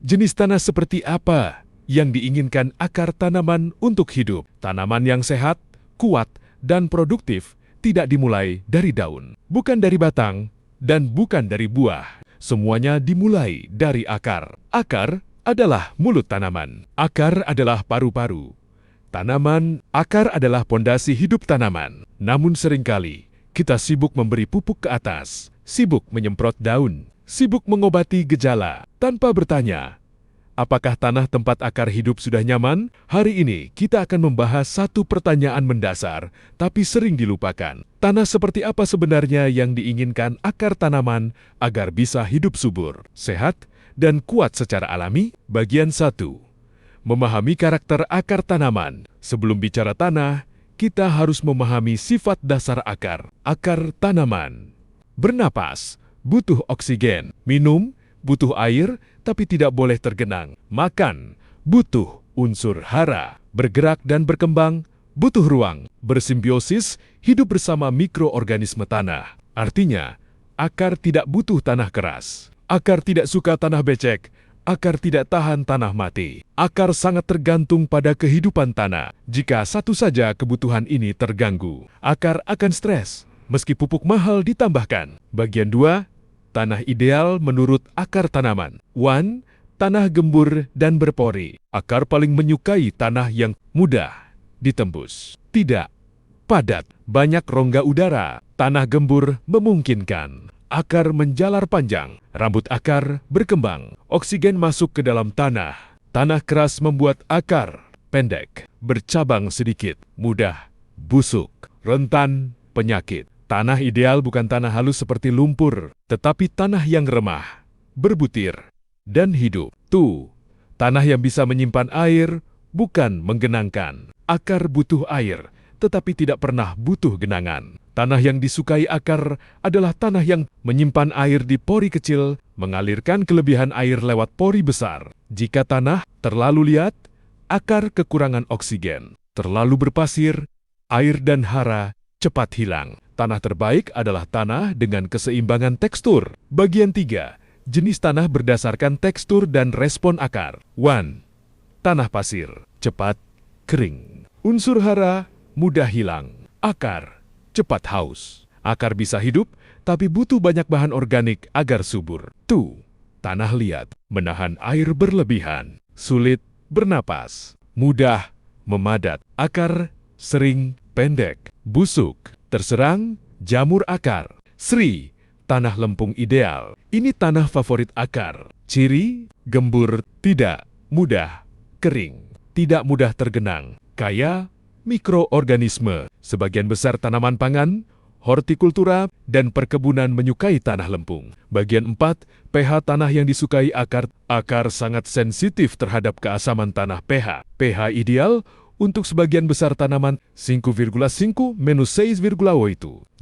Jenis tanah seperti apa yang diinginkan akar tanaman untuk hidup? Tanaman yang sehat, kuat, dan produktif tidak dimulai dari daun, bukan dari batang, dan bukan dari buah. Semuanya dimulai dari akar. Akar adalah mulut tanaman. Akar adalah paru-paru. Akar adalah pondasi hidup tanaman. Namun seringkali kita sibuk memberi pupuk ke atas, sibuk menyemprot daun, sibuk mengobati gejala, tanpa bertanya, apakah tanah tempat akar hidup sudah nyaman? Hari ini kita akan membahas satu pertanyaan mendasar, tapi sering dilupakan. Tanah seperti apa sebenarnya yang diinginkan akar tanaman agar bisa hidup subur, sehat, dan kuat secara alami? Bagian 1. Memahami karakter akar tanaman. Sebelum bicara tanah, kita harus memahami sifat dasar akar. Akar tanaman bernapas, butuh oksigen. Minum, butuh air, tapi tidak boleh tergenang. Makan, butuh unsur hara. Bergerak dan berkembang, butuh ruang. Bersimbiosis, hidup bersama mikroorganisme tanah. Artinya, akar tidak butuh tanah keras. Akar tidak suka tanah becek. Akar tidak tahan tanah mati. Akar sangat tergantung pada kehidupan tanah. Jika satu saja kebutuhan ini terganggu, akar akan stres, meski pupuk mahal ditambahkan. Bagian 2. Tanah ideal menurut akar tanaman. 1. Tanah gembur dan berpori. Akar paling menyukai tanah yang mudah ditembus. Tidak padat, banyak rongga udara. Tanah gembur memungkinkan akar menjalar panjang, rambut akar berkembang, oksigen masuk ke dalam tanah. Tanah keras membuat akar pendek, bercabang sedikit, mudah busuk, rentan penyakit. Tanah ideal bukan tanah halus seperti lumpur, tetapi tanah yang remah, berbutir, dan hidup. Tanah yang bisa menyimpan air, bukan menggenangkan. Akar butuh air, tetapi tidak pernah butuh genangan. Tanah yang disukai akar adalah tanah yang menyimpan air di pori kecil, mengalirkan kelebihan air lewat pori besar. Jika tanah terlalu liat, akar kekurangan oksigen. Terlalu berpasir, air dan hara cepat hilang. Tanah terbaik adalah tanah dengan keseimbangan tekstur. Bagian 3. Jenis tanah berdasarkan tekstur dan respon akar. 1. Tanah pasir, cepat kering. Unsur hara mudah hilang. Akar cepat haus. Akar bisa hidup, tapi butuh banyak bahan organik agar subur. Tanah liat, menahan air berlebihan. Sulit bernapas. Mudah memadat. Akar sering pendek. Busuk. Terserang jamur akar. Sri, tanah lempung ideal. Ini tanah favorit akar. Ciri, gembur, tidak mudah kering. Tidak mudah tergenang. Kaya mikroorganisme. Sebagian besar tanaman pangan, hortikultura, dan perkebunan menyukai tanah lempung. Bagian 4, pH tanah yang disukai akar. Akar sangat sensitif terhadap keasaman tanah pH. pH ideal untuk sebagian besar tanaman 5,5-6,8.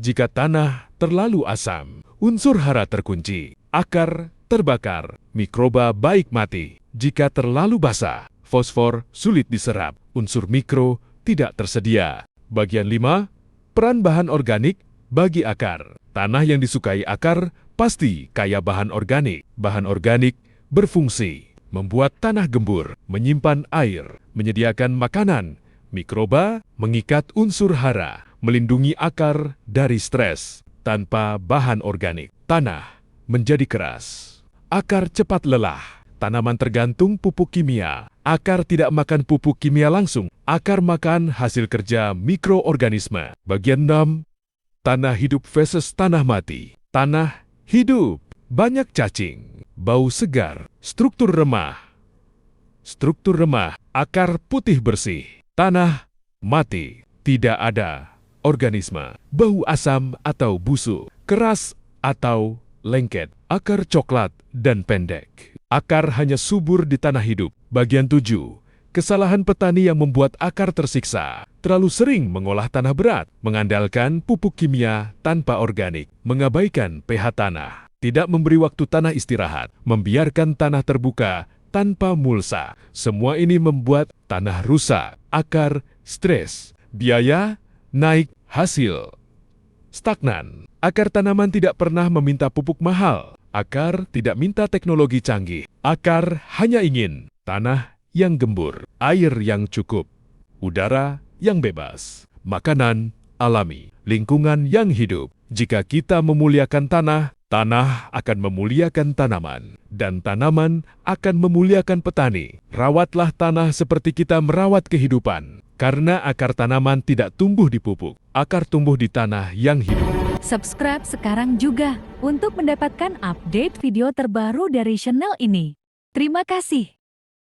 Jika tanah terlalu asam, unsur hara terkunci. Akar terbakar, mikroba baik mati. Jika terlalu basah, fosfor sulit diserap, unsur mikro tidak tersedia. Bagian 5, peran bahan organik bagi akar. Tanah yang disukai akar pasti kaya bahan organik. Bahan organik berfungsi membuat tanah gembur, menyimpan air, menyediakan makanan, mikroba, mengikat unsur hara, melindungi akar dari stres. Tanpa bahan organik, tanah menjadi keras. Akar cepat lelah. Tanaman tergantung pupuk kimia. Akar tidak makan pupuk kimia langsung. Akar makan hasil kerja mikroorganisme. Bagian 6, tanah hidup versus tanah mati. Tanah hidup, banyak cacing, bau segar, struktur remah. Struktur remah, akar putih bersih. Tanah mati, tidak ada organisme. Bau asam atau busuk, keras atau lengket. Akar coklat dan pendek. Akar hanya subur di tanah hidup. Bagian 7. Kesalahan petani yang membuat akar tersiksa. Terlalu sering mengolah tanah berat, mengandalkan pupuk kimia tanpa organik, mengabaikan pH tanah, tidak memberi waktu tanah istirahat, membiarkan tanah terbuka tanpa mulsa. Semua ini membuat tanah rusak, akar stres, biaya naik, hasil stagnan. Akar tanaman tidak pernah meminta pupuk mahal. Akar tidak minta teknologi canggih. Akar hanya ingin tanah yang gembur, air yang cukup, udara yang bebas, makanan alami, lingkungan yang hidup. Jika kita memuliakan tanah, tanah akan memuliakan tanaman, dan tanaman akan memuliakan petani. Rawatlah tanah seperti kita merawat kehidupan, karena akar tanaman tidak tumbuh di pupuk, akar tumbuh di tanah yang hidup. Subscribe sekarang juga untuk mendapatkan update video terbaru dari channel ini. Terima kasih.